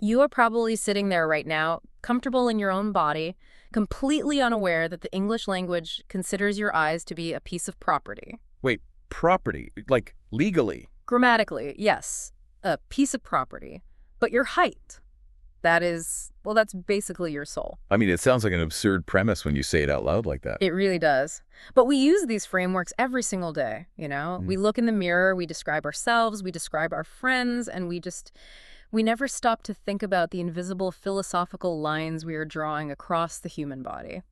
You are probably sitting there right now, comfortable in your own body, completely unaware that the English language considers your eyes to be a piece of property. Wait, property? Like, legally? Grammatically, yes, a piece of property. But your height, that is, well, that's basically your soul. I mean, it sounds like an absurd premise when you say it out loud like that. It really does. But we use these frameworks every single day, you know? We look in the mirror, we describe ourselves, we describe our friends, and we never stop to think about the invisible philosophical lines we are drawing across the human body.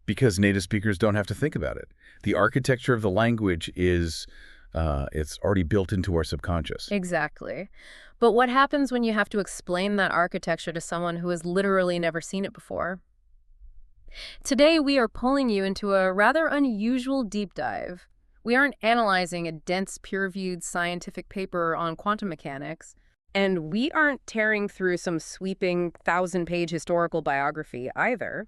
Because native speakers don't have to think about it. The architecture of the language is, it's already built into our subconscious. Exactly. But what happens when you have to explain that architecture to someone who has literally never seen it before? Today, we are pulling you into a rather unusual deep dive. We aren't analyzing a dense, peer-reviewed scientific paper on quantum mechanics, and we aren't tearing through some sweeping 1,000-page historical biography either.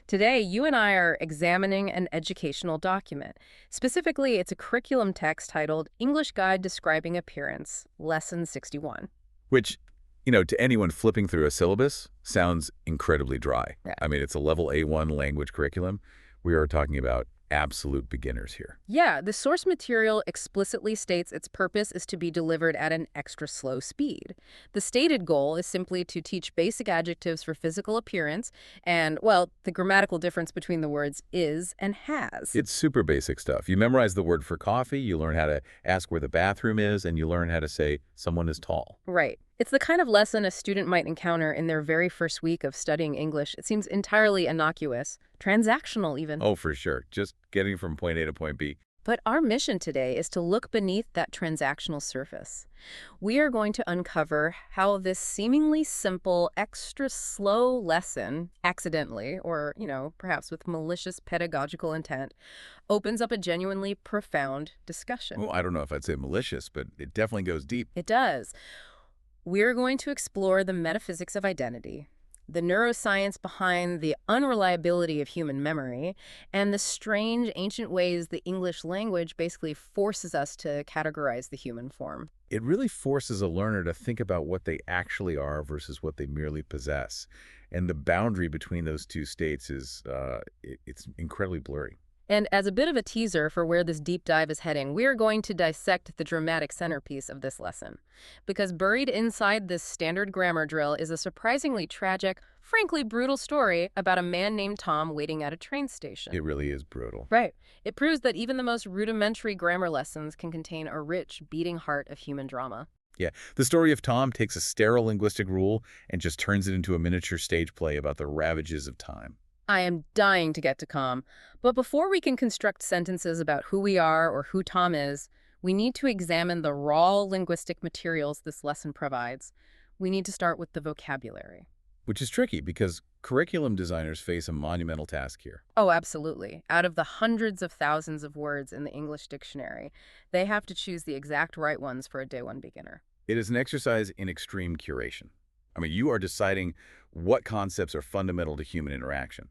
Today, you and I are examining an educational document. Specifically, it's a curriculum text titled English Guide Describing Appearance, Lesson 61. Which, to anyone flipping through a syllabus, sounds incredibly dry. Yeah. I mean, it's a level A1 language curriculum. We are talking about absolute beginners here. Yeah, the source material explicitly states its purpose is to be delivered at an extra slow speed. The stated goal is simply to teach basic adjectives for physical appearance and, well, the grammatical difference between the words is and has. It's super basic stuff. You memorize the word for coffee, you learn how to ask where the bathroom is, and you learn how to say someone is tall. Right. It's the kind of lesson a student might encounter in their very first week of studying English. It seems entirely innocuous, transactional even. Oh, for sure. Just getting from point A to point B. But our mission today is to look beneath that transactional surface. We are going to uncover how this seemingly simple, extra slow lesson, accidentally, or, perhaps with malicious pedagogical intent, opens up a genuinely profound discussion. Well, I don't know if I'd say malicious, but it definitely goes deep. It does. We're going to explore the metaphysics of identity, the neuroscience behind the unreliability of human memory, and the strange ancient ways the English language basically forces us to categorize the human form. It really forces a learner to think about what they actually are versus what they merely possess. And the boundary between those two states is, it's incredibly blurry. And as a bit of a teaser for where this deep dive is heading, we are going to dissect the dramatic centerpiece of this lesson. Because buried inside this standard grammar drill is a surprisingly tragic, frankly brutal story about a man named Tom waiting at a train station. It really is brutal. Right. It proves that even the most rudimentary grammar lessons can contain a rich, beating heart of human drama. Yeah, the story of Tom takes a sterile linguistic rule and just turns it into a miniature stage play about the ravages of time. I am dying to get to Tom, but before we can construct sentences about who we are or who Tom is, we need to examine the raw linguistic materials this lesson provides. We need to start with the vocabulary. Which is tricky because curriculum designers face a monumental task here. Oh, absolutely. Out of the hundreds of thousands of words in the English dictionary, they have to choose the exact right ones for a day one beginner. It is an exercise in extreme curation. I mean, you are deciding what concepts are fundamental to human interaction.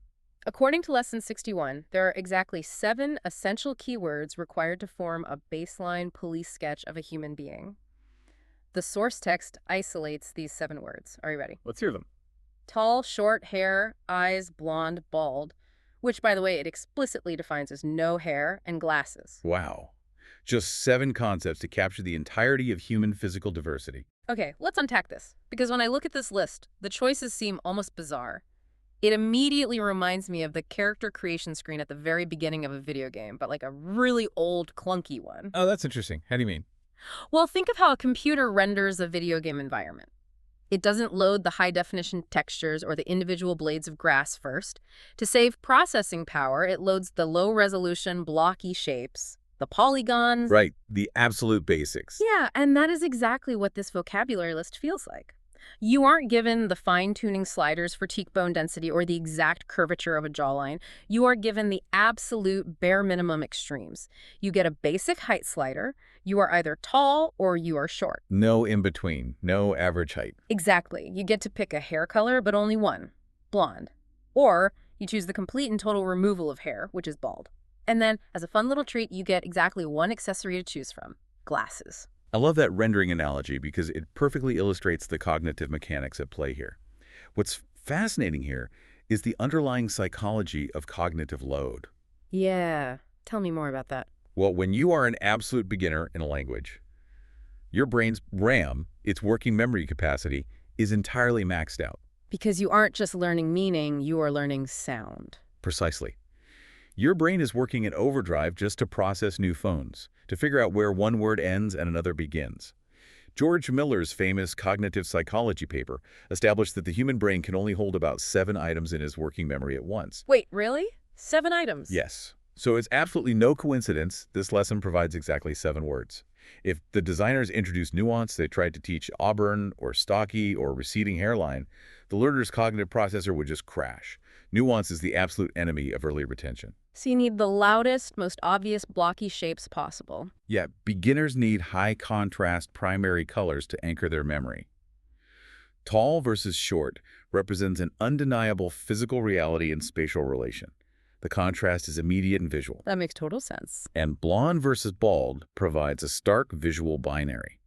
According to Lesson 61, there are exactly 7 essential keywords required to form a baseline police sketch of a human being. The source text isolates these 7 words. Are you ready? Let's hear them. Tall, short hair, eyes, blonde, bald, which, by the way, it explicitly defines as no hair and glasses. Wow. Just 7 concepts to capture the entirety of human physical diversity. Okay, let's unpack this, because when I look at this list, the choices seem almost bizarre. It immediately reminds me of the character creation screen at the very beginning of a video game, but like a really old, clunky one. Oh, that's interesting. How do you mean? Well, think of how a computer renders a video game environment. It doesn't load the high-definition textures or the individual blades of grass first. To save processing power, it loads the low-resolution, blocky shapes, the polygons. Right, the absolute basics. Yeah, and that is exactly what this vocabulary list feels like. You aren't given the fine-tuning sliders for cheekbone density or the exact curvature of a jawline. You are given the absolute bare minimum extremes. You get a basic height slider. You are either tall or you are short. No in-between, no average height. Exactly. You get to pick a hair color, but only one, blonde. Or you choose the complete and total removal of hair, which is bald. And then, as a fun little treat, you get exactly one accessory to choose from, glasses. I love that rendering analogy because it perfectly illustrates the cognitive mechanics at play here. What's fascinating here is the underlying psychology of cognitive load. Yeah. Tell me more about that. Well, when you are an absolute beginner in a language, your brain's RAM, its working memory capacity, is entirely maxed out. Because you aren't just learning meaning, you are learning sound. Precisely. Your brain is working in overdrive just to process new phones, to figure out where one word ends and another begins. George Miller's famous cognitive psychology paper established that the human brain can only hold about 7 items in its working memory at once. Wait, really? 7 items? Yes. So it's absolutely no coincidence this lesson provides exactly 7 words. If the designers introduced nuance, they tried to teach auburn or stocky or receding hairline, the learner's cognitive processor would just crash. Nuance is the absolute enemy of early retention. So you need the loudest, most obvious blocky shapes possible. Yeah, beginners need high contrast primary colors to anchor their memory. Tall versus short represents an undeniable physical reality and spatial relation. The contrast is immediate and visual. That makes total sense. And blonde versus bald provides a stark visual binary.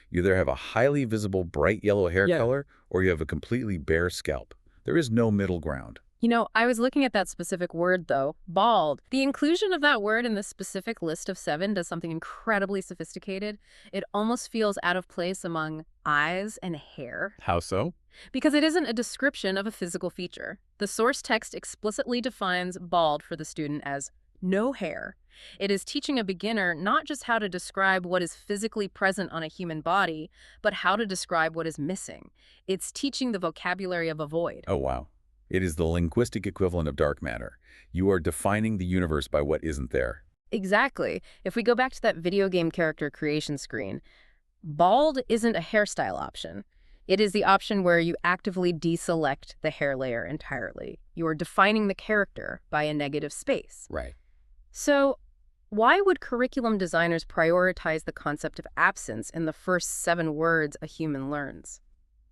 You either have a highly visible bright yellow hair color or you have a completely bare scalp. There is no middle ground. You know, I was looking at that specific word, though, bald. The inclusion of that word in this specific list of 7 does something incredibly sophisticated. It almost feels out of place among eyes and hair. How so? Because it isn't a description of a physical feature. The source text explicitly defines bald for the student as no hair. It is teaching a beginner not just how to describe what is physically present on a human body, but how to describe what is missing. It's teaching the vocabulary of a void. Oh, wow. It is the linguistic equivalent of dark matter. You are defining the universe by what isn't there. Exactly. If we go back to that video game character creation screen, bald isn't a hairstyle option. It is the option where you actively deselect the hair layer entirely. You are defining the character by a negative space. Right. So, why would curriculum designers prioritize the concept of absence in the first 7 words a human learns?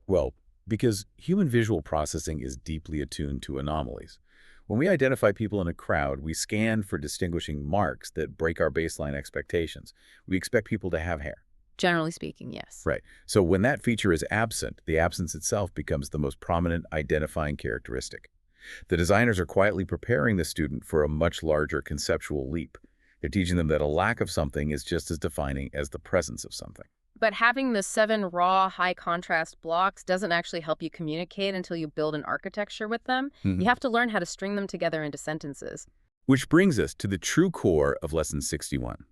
Well, because human visual processing is deeply attuned to anomalies. When we identify people in a crowd, we scan for distinguishing marks that break our baseline expectations. We expect people to have hair. Generally speaking, yes. Right. So when that feature is absent, the absence itself becomes the most prominent identifying characteristic. The designers are quietly preparing the student for a much larger conceptual leap. They're teaching them that a lack of something is just as defining as the presence of something. But having the 7 raw, high-contrast blocks doesn't actually help you communicate until you build an architecture with them. You have to learn how to string them together into sentences. Which brings us to the true core of Lesson 61.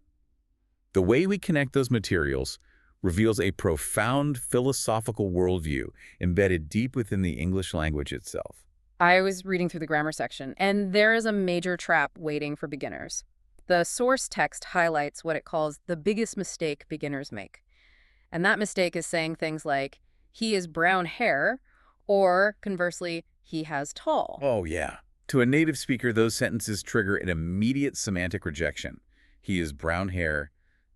The way we connect those materials reveals a profound philosophical worldview embedded deep within the English language itself. I was reading through the grammar section, and there is a major trap waiting for beginners. The source text highlights what it calls the biggest mistake beginners make. And that mistake is saying things like, he is brown hair, or conversely, he has tall. Oh, yeah. To a native speaker, those sentences trigger an immediate semantic rejection. He is brown hair,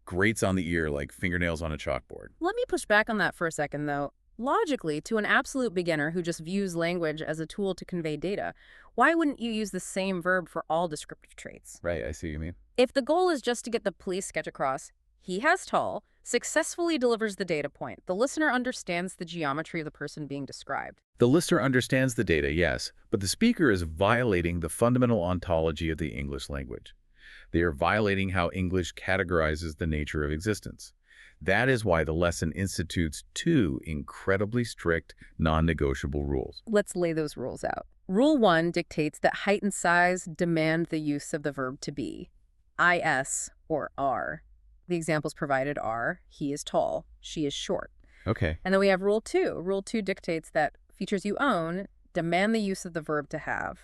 grates on the ear like fingernails on a chalkboard. Let me push back on that for a second, though. Logically, to an absolute beginner who just views language as a tool to convey data, why wouldn't you use the same verb for all descriptive traits? Right, I see what you mean. If the goal is just to get the police sketch across, he has tall, successfully delivers the data point. The listener understands the geometry of the person being described. The listener understands the data, yes, but the speaker is violating the fundamental ontology of the English language. They are violating how English categorizes the nature of existence. That is why the lesson institutes 2 incredibly strict, non-negotiable rules. Let's lay those rules out. Rule 1 dictates that height and size demand the use of the verb to be, is or are. The examples provided are, he is tall, she is short. Okay. And then we have Rule 2. Rule 2 dictates that features you own demand the use of the verb to have,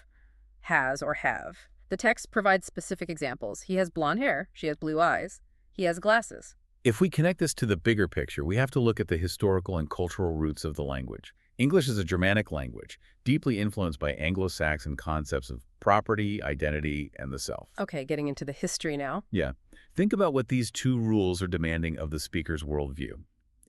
has, or have. The text provides specific examples. He has blonde hair, she has blue eyes, he has glasses. If we connect this to the bigger picture, we have to look at the historical and cultural roots of the language. English is a Germanic language, deeply influenced by Anglo-Saxon concepts of property, identity, and the self. Okay, getting into the history now. Yeah. Think about what these 2 rules are demanding of the speaker's worldview.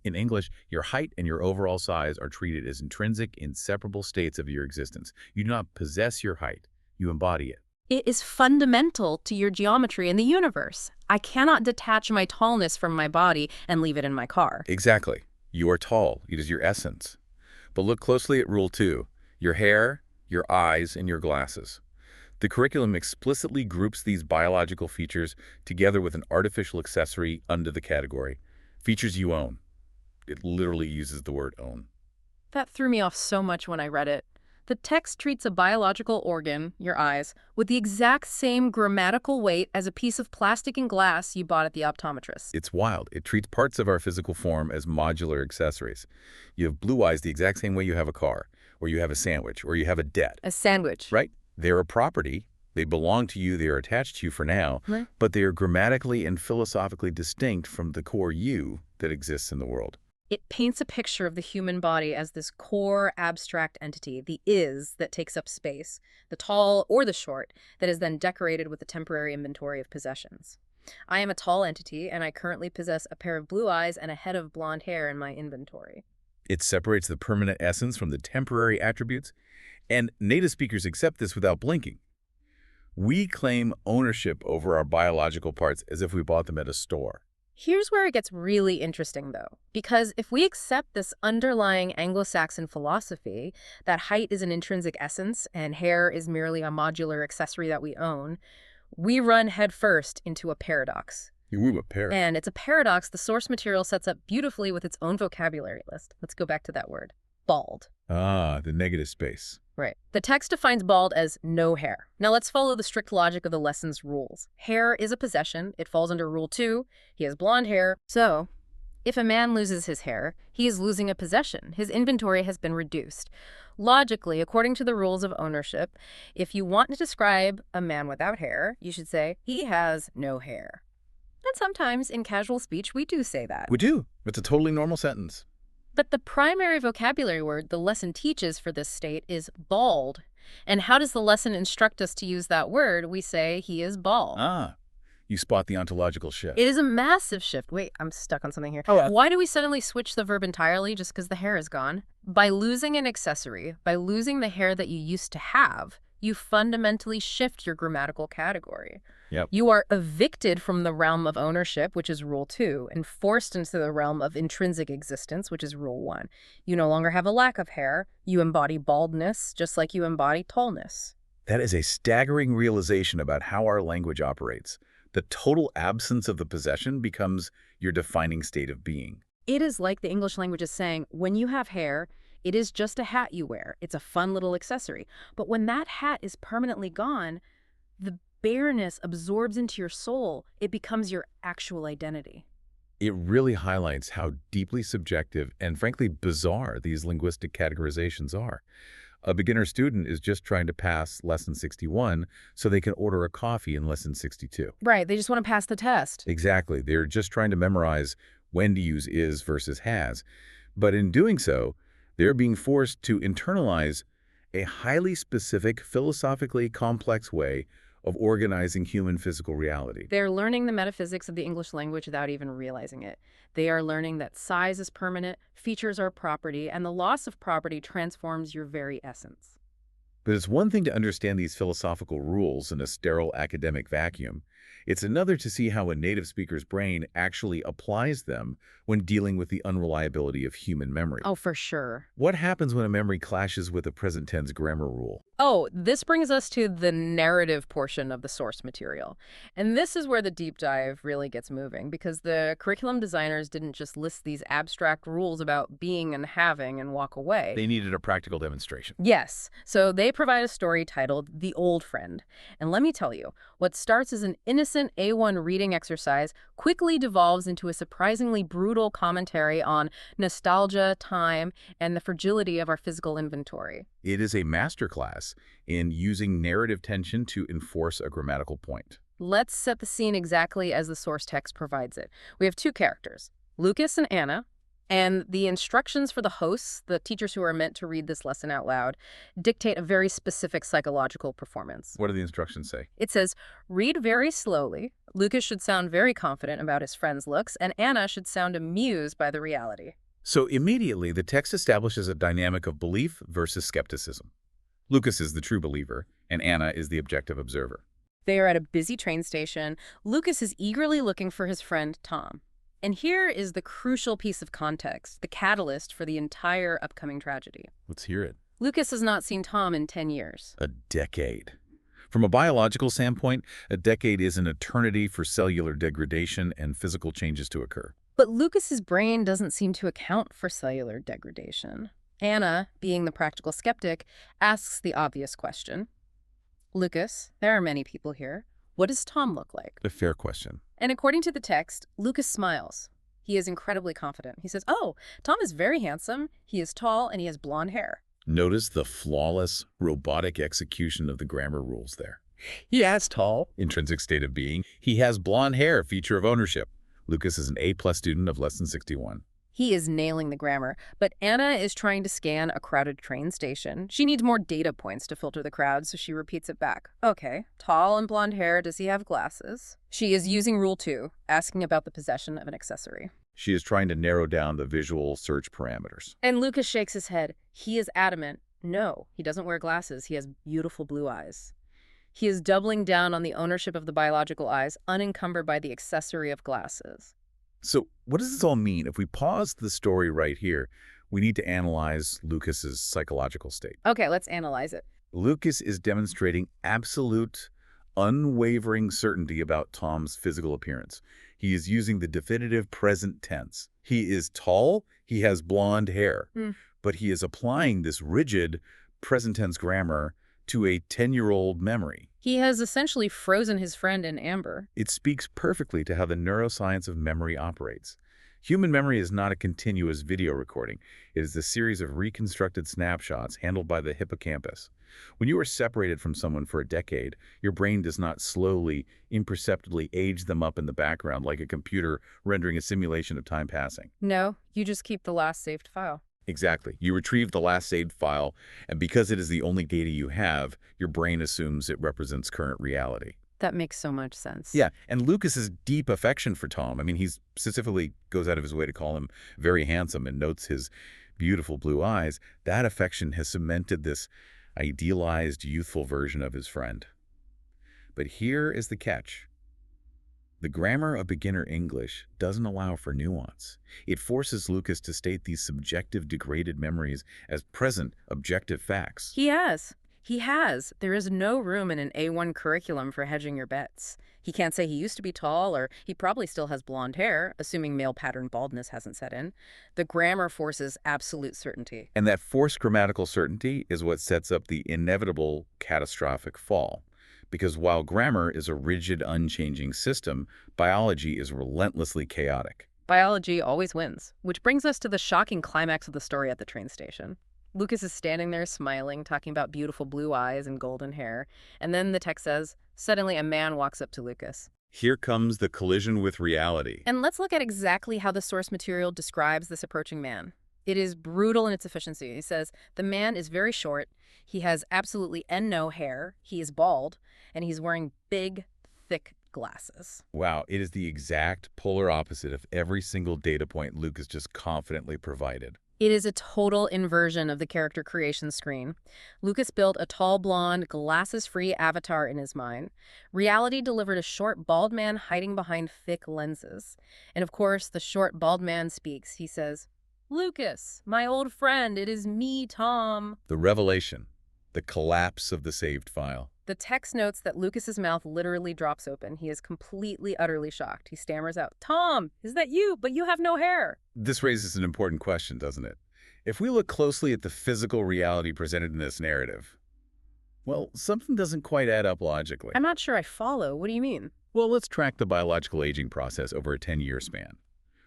In English, your height and your overall size are treated as intrinsic, inseparable states of your existence. You do not possess your height. You embody it. It is fundamental to your geometry in the universe. I cannot detach my tallness from my body and leave it in my car. Exactly. You are tall. It is your essence. But look closely at Rule 2, your hair, your eyes, and your glasses. The curriculum explicitly groups these biological features together with an artificial accessory under the category. Features you own. It literally uses the word own. That threw me off so much when I read it. The text treats a biological organ, your eyes, with the exact same grammatical weight as a piece of plastic and glass you bought at the optometrist. It's wild. It treats parts of our physical form as modular accessories. You have blue eyes the exact same way you have a car, or you have a sandwich, or you have a debt. A sandwich. Right? They're a property. They belong to you. They are attached to you for now, Right. but they are grammatically and philosophically distinct from the core you that exists in the world. It paints a picture of the human body as this core abstract entity, the is that takes up space, the tall or the short, that is then decorated with a temporary inventory of possessions. I am a tall entity, and I currently possess a pair of blue eyes and a head of blonde hair in my inventory. It separates the permanent essence from the temporary attributes, and native speakers accept this without blinking. We claim ownership over our biological parts as if we bought them at a store. Here's where it gets really interesting, though, because if we accept this underlying Anglo-Saxon philosophy that height is an intrinsic essence and hair is merely a modular accessory that we own, we run headfirst into a paradox. You a pair. And it's a paradox the source material sets up beautifully with its own vocabulary list. Let's go back to that word. Bald. Ah, the negative space. Right. The text defines bald as no hair. Now let's follow the strict logic of the lesson's rules. Hair is a possession. It falls under Rule 2. He has blonde hair. So, if a man loses his hair, he is losing a possession. His inventory has been reduced. Logically, according to the rules of ownership, if you want to describe a man without hair, you should say, he has no hair. And sometimes in casual speech, we do say that. We do. It's a totally normal sentence. But the primary vocabulary word the lesson teaches for this state is bald. And how does the lesson instruct us to use that word? We say he is bald. Ah, you spot the ontological shift. It is a massive shift. Wait, I'm stuck on something here. Oh, Why do we suddenly switch the verb entirely just because the hair is gone? By losing an accessory, by losing the hair that you used to have, you fundamentally shift your grammatical category. Yep. You are evicted from the realm of ownership, which is Rule 2, and forced into the realm of intrinsic existence, which is Rule 1. You no longer have a lack of hair. You embody baldness, just like you embody tallness. That is a staggering realization about how our language operates. The total absence of the possession becomes your defining state of being. It is like the English language is saying, when you have hair, it is just a hat you wear. It's a fun little accessory. But when that hat is permanently gone, the bareness absorbs into your soul. It becomes your actual identity. It really highlights how deeply subjective and frankly bizarre these linguistic categorizations are. A beginner student is just trying to pass Lesson 61 so they can order a coffee in Lesson 62. Right, they just want to pass the test. Exactly. They're just trying to memorize when to use is versus has. But in doing so, they're being forced to internalize a highly specific, philosophically complex way of organizing human physical reality. They're learning the metaphysics of the English language without even realizing it. They are learning that size is permanent, features are property, and the loss of property transforms your very essence. But it's one thing to understand these philosophical rules in a sterile academic vacuum. It's another to see how a native speaker's brain actually applies them when dealing with the unreliability of human memory. Oh, for sure. What happens when a memory clashes with a present tense grammar rule? Oh, this brings us to the narrative portion of the source material. And this is where the deep dive really gets moving, because the curriculum designers didn't just list these abstract rules about being and having and walk away. They needed a practical demonstration. Yes. So they provide a story titled The Old Friend. And let me tell you, what starts as an innocent A1 reading exercise quickly devolves into a surprisingly brutal commentary on nostalgia, time, and the fragility of our physical inventory. It is a masterclass in using narrative tension to enforce a grammatical point. Let's set the scene exactly as the source text provides it. We have two characters, Lukas and Anna, and the instructions for the hosts, the teachers who are meant to read this lesson out loud, dictate a very specific psychological performance. What do the instructions say? It says, read very slowly. Lukas should sound very confident about his friend's looks, and Anna should sound amused by the reality. So immediately, the text establishes a dynamic of belief versus skepticism. Lukas is the true believer, and Anna is the objective observer. They are at a busy train station. Lucas is eagerly looking for his friend Tom. And here is the crucial piece of context, the catalyst for the entire upcoming tragedy. Let's hear it. Lucas has not seen Tom in 10 years. A decade. From a biological standpoint, a decade is an eternity for cellular degradation and physical changes to occur. But Lucas's brain doesn't seem to account for cellular degradation. Anna, being the practical skeptic, asks the obvious question. Lucas, there are many people here. What does Tom look like? A fair question. And according to the text, Lucas smiles. He is incredibly confident. He says, "Oh, Tom is very handsome. He is tall and he has blonde hair." Notice the flawless, robotic execution of the grammar rules there. He has tall. Intrinsic state of being. He has blonde hair, feature of ownership. Lucas is an A+ student of lesson 61. He is nailing the grammar, but Anna is trying to scan a crowded train station. She needs more data points to filter the crowd, so she repeats it back. Okay, tall and blonde hair, does he have glasses? She is using rule 2, asking about the possession of an accessory. She is trying to narrow down the visual search parameters. And Lucas shakes his head. He is adamant. No, he doesn't wear glasses. He has beautiful blue eyes. He is doubling down on the ownership of the biological eyes, unencumbered by the accessory of glasses. So what does this all mean? If we pause the story right here, we need to analyze Lucas's psychological state. Okay, let's analyze it. Lucas is demonstrating absolute, unwavering certainty about Tom's physical appearance. He is using the definitive present tense. He is tall, he has blonde hair, but he is applying this rigid present tense grammar to a 10-year-old memory. He has essentially frozen his friend in amber. It speaks perfectly to how the neuroscience of memory operates. Human memory is not a continuous video recording. It is a series of reconstructed snapshots handled by the hippocampus. When you are separated from someone for a decade, your brain does not slowly, imperceptibly age them up in the background like a computer rendering a simulation of time passing. No, you just keep the last saved file. Exactly. You retrieve the last saved file, and because it is the only data you have, your brain assumes it represents current reality. That makes so much sense. Yeah, and Lucas's deep affection for Tom, I mean, he specifically goes out of his way to call him very handsome and notes his beautiful blue eyes. That affection has cemented this idealized, youthful version of his friend. But here is the catch. The grammar of beginner English doesn't allow for nuance. It forces Lucas to state these subjective, degraded memories as present, objective facts. He has. There is no room in an A1 curriculum for hedging your bets. He can't say he used to be tall, or he probably still has blonde hair, assuming male pattern baldness hasn't set in. The grammar forces absolute certainty. And that forced grammatical certainty is what sets up the inevitable catastrophic fall. Because while grammar is a rigid, unchanging system, biology is relentlessly chaotic. Biology always wins, which brings us to the shocking climax of the story at the train station. Lucas is standing there smiling, talking about beautiful blue eyes and golden hair, and then the text says, suddenly a man walks up to Lucas. Here comes the collision with reality. And let's look at exactly how the source material describes this approaching man. It is brutal in its efficiency. He says, the man is very short, he has absolutely no hair, he is bald, and he's wearing big, thick glasses. Wow, it is the exact polar opposite of every single data point Lucas just confidently provided. It is a total inversion of the character creation screen. Lucas built a tall, blonde, glasses-free avatar in his mind. Reality delivered a short, bald man hiding behind thick lenses. And of course, the short, bald man speaks. He says, Lucas, my old friend, it is me, Tom. The revelation, the collapse of the saved file. The text notes that Lucas's mouth literally drops open. He is completely, utterly shocked. He stammers out, Tom, is that you? But you have no hair. This raises an important question, doesn't it? If we look closely at the physical reality presented in this narrative, well, something doesn't quite add up logically. I'm not sure I follow. What do you mean? Well, let's track the biological aging process over a 10-year span.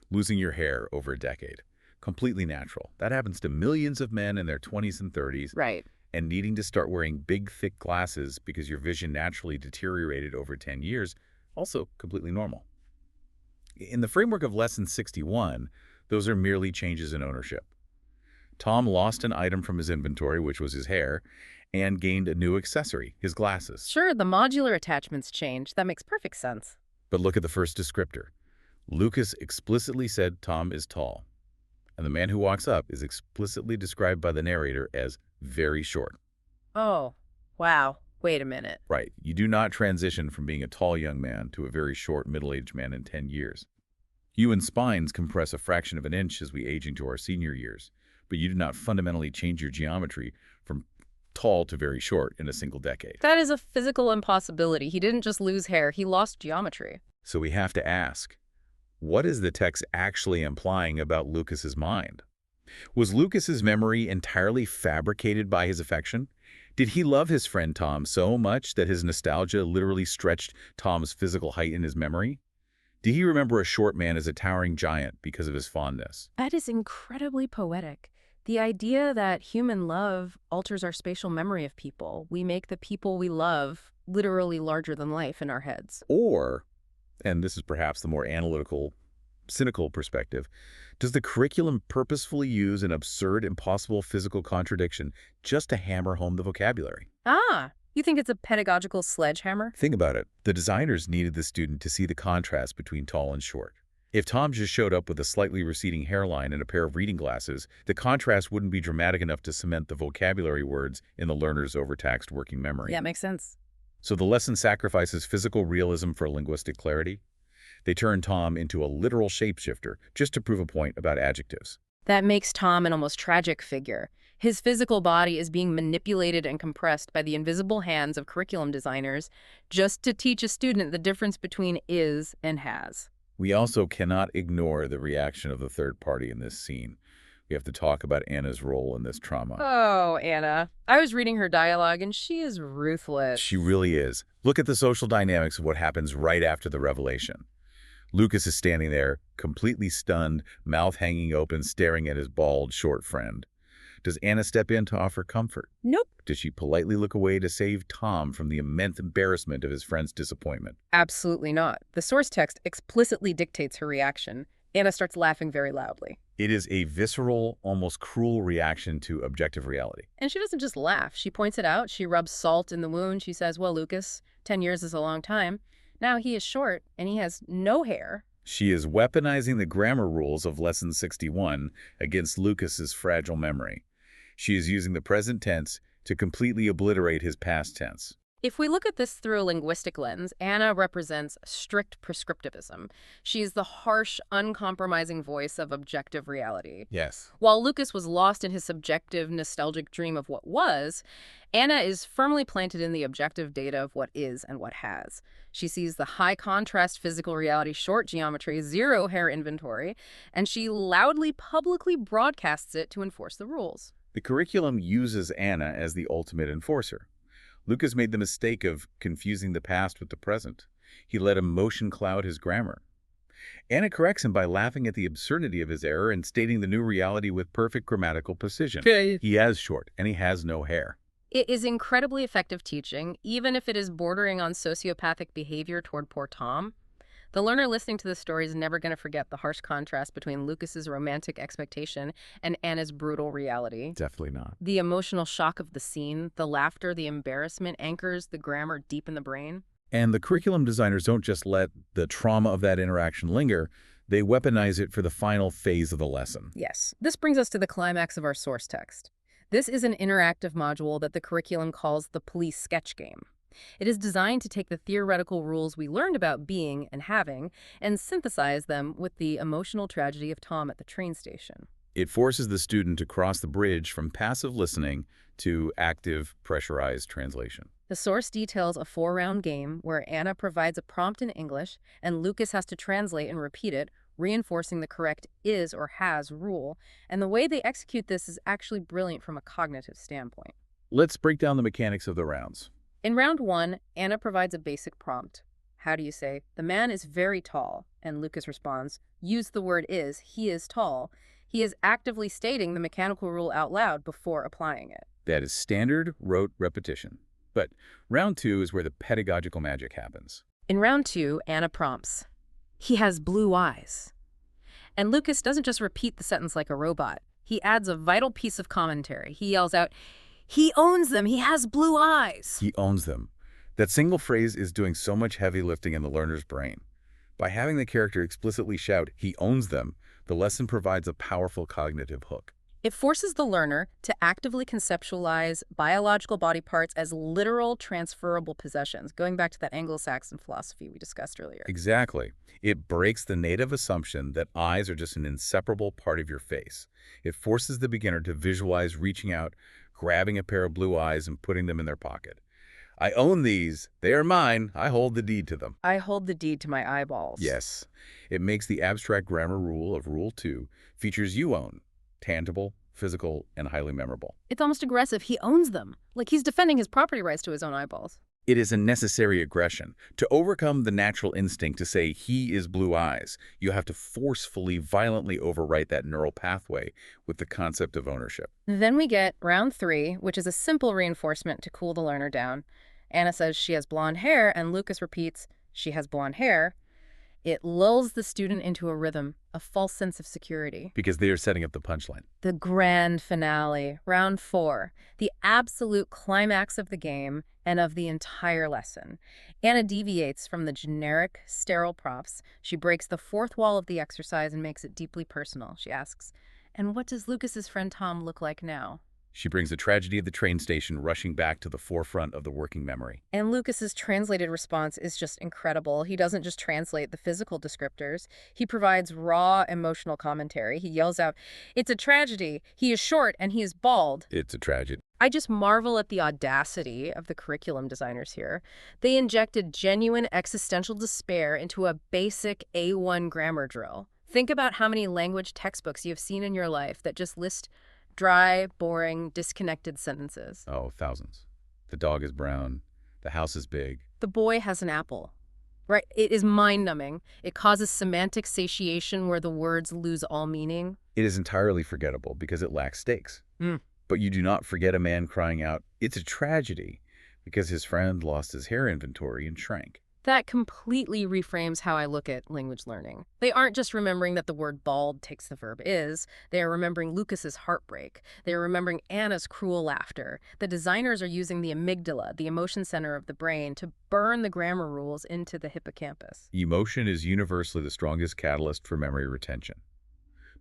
Losing your hair over a decade. Completely natural. That happens to millions of men in their 20s and 30s. Right. And needing to start wearing big, thick glasses because your vision naturally deteriorated over 10 years, also completely normal. In the framework of Lesson 61, those are merely changes in ownership. Tom lost an item from his inventory, which was his hair, and gained a new accessory, his glasses. Sure, the modular attachments changed. That makes perfect sense. But look at the first descriptor. Lucas explicitly said Tom is tall, and the man who walks up is explicitly described by the narrator as very short. Oh, wow. Wait a minute. Right. You do not transition from being a tall young man to a very short middle-aged man in 10 years. Human spines compress a fraction of an inch as we age into our senior years, but you do not fundamentally change your geometry from tall to very short in a single decade. That is a physical impossibility. He didn't just lose hair, he lost geometry. So we have to ask, what is the text actually implying about Lucas's mind? Was Lucas's memory entirely fabricated by his affection? Did he love his friend Tom so much that his nostalgia literally stretched Tom's physical height in his memory? Did he remember a short man as a towering giant because of his fondness? That is incredibly poetic. The idea that human love alters our spatial memory of people. We make the people we love literally larger than life in our heads. Or, and this is perhaps the more analytical, cynical perspective, does the curriculum purposefully use an absurd, impossible physical contradiction just to hammer home the vocabulary? Ah, you think it's a pedagogical sledgehammer? Think about it. The designers needed the student to see the contrast between tall and short. If Tom just showed up with a slightly receding hairline and a pair of reading glasses, the contrast wouldn't be dramatic enough to cement the vocabulary words in the learner's overtaxed working memory. Yeah, makes sense. So the lesson sacrifices physical realism for linguistic clarity. They turn Tom into a literal shapeshifter just to prove a point about adjectives. That makes Tom an almost tragic figure. His physical body is being manipulated and compressed by the invisible hands of curriculum designers just to teach a student the difference between is and has. We also cannot ignore the reaction of the third party in this scene. We have to talk about Anna's role in this trauma. Oh, Anna. I was reading her dialogue, and she is ruthless. She really is. Look at the social dynamics of what happens right after the revelation. Lucas is standing there, completely stunned, mouth hanging open, staring at his bald, short friend. Does Anna step in to offer comfort? Nope. Does she politely look away to save Tom from the immense embarrassment of his friend's disappointment? Absolutely not. The source text explicitly dictates her reaction. Anna starts laughing very loudly. It is a visceral, almost cruel reaction to objective reality. And she doesn't just laugh. She points it out. She rubs salt in the wound. She says, well, Lucas, 10 years is a long time. Now he is short, and he has no hair. She is weaponizing the grammar rules of Lesson 61 against Lucas's fragile memory. She is using the present tense to completely obliterate his past tense. If we look at this through a linguistic lens, Anna represents strict prescriptivism. She is the harsh, uncompromising voice of objective reality. Yes. While Lucas was lost in his subjective, nostalgic dream of what was, Anna is firmly planted in the objective data of what is and what has. She sees the high-contrast physical reality, short geometry, zero hair inventory, and she loudly, publicly broadcasts it to enforce the rules. The curriculum uses Anna as the ultimate enforcer. Lucas made the mistake of confusing the past with the present. He let emotion cloud his grammar. Anna corrects him by laughing at the absurdity of his error and stating the new reality with perfect grammatical precision. He is short, and he has no hair. It is incredibly effective teaching, even if it is bordering on sociopathic behavior toward poor Tom. The learner listening to this story is never going to forget the harsh contrast between Lucas's romantic expectation and Anna's brutal reality. Definitely not. The emotional shock of the scene, the laughter, the embarrassment anchors the grammar deep in the brain. And the curriculum designers don't just let the trauma of that interaction linger, they weaponize it for the final phase of the lesson. Yes. This brings us to the climax of our source text. This is an interactive module that the curriculum calls the police sketch game. It is designed to take the theoretical rules we learned about being and having and synthesize them with the emotional tragedy of Tom at the train station. It forces the student to cross the bridge from passive listening to active, pressurized translation. The source details a 4-round game where Anna provides a prompt in English and Lucas has to translate and repeat it, reinforcing the correct is or has rule. And the way they execute this is actually brilliant from a cognitive standpoint. Let's break down the mechanics of the rounds. In round 1, Anna provides a basic prompt. How do you say, the man is very tall? And Lucas responds, use the word is, he is tall. He is actively stating the mechanical rule out loud before applying it. That is standard rote repetition. But round 2 is where the pedagogical magic happens. In round 2, Anna prompts, he has blue eyes. And Lucas doesn't just repeat the sentence like a robot. He adds a vital piece of commentary. He yells out, he owns them. He has blue eyes. He owns them. That single phrase is doing so much heavy lifting in the learner's brain. By having the character explicitly shout, he owns them, the lesson provides a powerful cognitive hook. It forces the learner to actively conceptualize biological body parts as literal transferable possessions, going back to that Anglo-Saxon philosophy we discussed earlier. Exactly. It breaks the native assumption that eyes are just an inseparable part of your face. It forces the beginner to visualize reaching out, grabbing a pair of blue eyes and putting them in their pocket. I own these. They are mine. I hold the deed to them. I hold the deed to my eyeballs. Yes. It makes the abstract grammar rule of Rule 2 features you own, tangible, physical, and highly memorable. It's almost aggressive. He owns them, like he's defending his property rights to his own eyeballs. It is a necessary aggression. To overcome the natural instinct to say he is blue eyes, you have to forcefully, violently overwrite that neural pathway with the concept of ownership. Then we get round 3, which is a simple reinforcement to cool the learner down. Anna says she has blonde hair, and Lukas repeats she has blonde hair. It lulls the student into a rhythm, a false sense of security. Because they are setting up the punchline. The grand finale, round 4, the absolute climax of the game and of the entire lesson. Anna deviates from the generic, sterile props. She breaks the fourth wall of the exercise and makes it deeply personal. She asks, "And what does Lucas's friend Tom look like now?" She brings the tragedy of the train station rushing back to the forefront of the working memory. And Lucas's translated response is just incredible. He doesn't just translate the physical descriptors. He provides raw emotional commentary. He yells out, "It's a tragedy. He is short and he is bald." It's a tragedy. I just marvel at the audacity of the curriculum designers here. They injected genuine existential despair into a basic A1 grammar drill. Think about how many language textbooks you've seen in your life that just list dry, boring, disconnected sentences. Oh, thousands. The dog is brown. The house is big. The boy has an apple. Right? It is mind-numbing. It causes semantic satiation where the words lose all meaning. It is entirely forgettable because it lacks stakes. Mm. But you do not forget a man crying out, "It's a tragedy," because his friend lost his hair inventory and shrank. That completely reframes how I look at language learning. They aren't just remembering that the word bald takes the verb is. They are remembering Lucas's heartbreak. They are remembering Anna's cruel laughter. The designers are using the amygdala, the emotion center of the brain, to burn the grammar rules into the hippocampus. Emotion is universally the strongest catalyst for memory retention.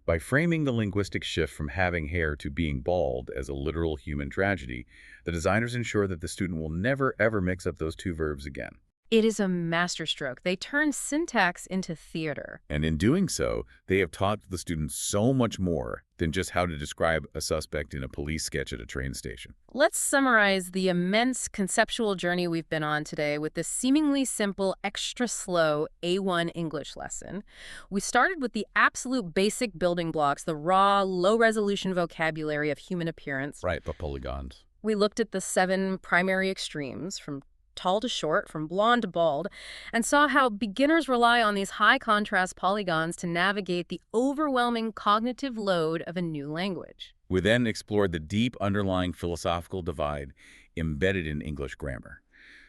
By framing the linguistic shift from having hair to being bald as a literal human tragedy, the designers ensure that the student will never ever mix up those two verbs again. It is a masterstroke. They turn syntax into theater. And in doing so, they have taught the students so much more than just how to describe a suspect in a police sketch at a train station. Let's summarize the immense conceptual journey we've been on today with this seemingly simple, extra slow A1 English lesson. We started with the absolute basic building blocks, the raw, low-resolution vocabulary of human appearance. Right, the polygons. We looked at the 7 primary extremes, from tall to short, from blonde to bald, and saw how beginners rely on these high-contrast polygons to navigate the overwhelming cognitive load of a new language. We then explored the deep underlying philosophical divide embedded in English grammar.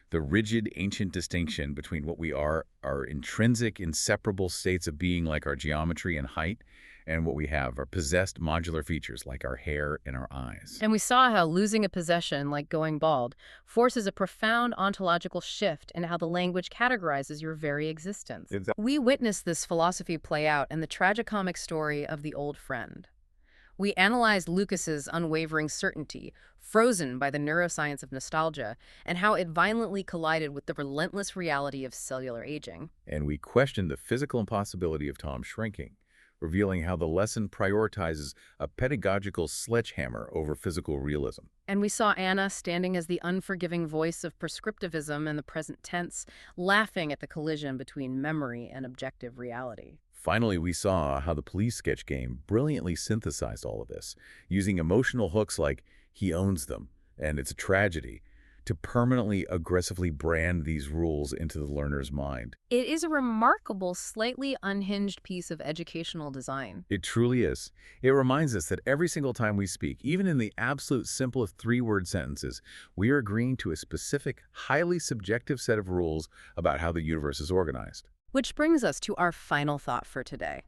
The rigid, ancient distinction between what we are, our intrinsic, inseparable states of being like our geometry and height, and what we have are possessed modular features like our hair and our eyes. And we saw how losing a possession, like going bald, forces a profound ontological shift in how the language categorizes your very existence. We witnessed this philosophy play out in the tragicomic story of the old friend. We analyzed Lucas's unwavering certainty, frozen by the neuroscience of nostalgia, and how it violently collided with the relentless reality of cellular aging. And we questioned the physical impossibility of Tom shrinking, revealing how the lesson prioritizes a pedagogical sledgehammer over physical realism. And we saw Anna standing as the unforgiving voice of prescriptivism in the present tense, laughing at the collision between memory and objective reality. Finally, we saw how the police sketch game brilliantly synthesized all of this, using emotional hooks like "he owns them" and "it's a tragedy" to permanently, aggressively brand these rules into the learner's mind. It is a remarkable, slightly unhinged piece of educational design. It truly is. It reminds us that every single time we speak, even in the absolute simplest 3-word sentences, we are agreeing to a specific, highly subjective set of rules about how the universe is organized. Which brings us to our final thought for today.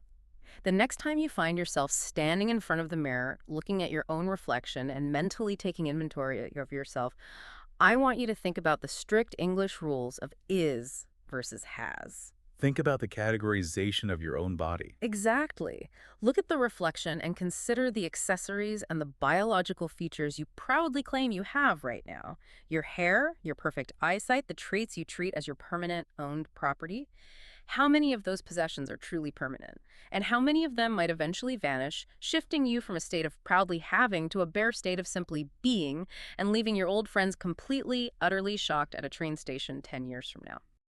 The next time you find yourself standing in front of the mirror, looking at your own reflection and mentally taking inventory of yourself, I want you to think about the strict English rules of is versus has. Think about the categorization of your own body. Exactly. Look at the reflection and consider the accessories and the biological features you proudly claim you have right now. Your hair, your perfect eyesight, the traits you treat as your permanent owned property. How many of those possessions are truly permanent? And how many of them might eventually vanish, shifting you from a state of proudly having to a bare state of simply being, and leaving your old friends completely, utterly shocked at a train station 10 years from now?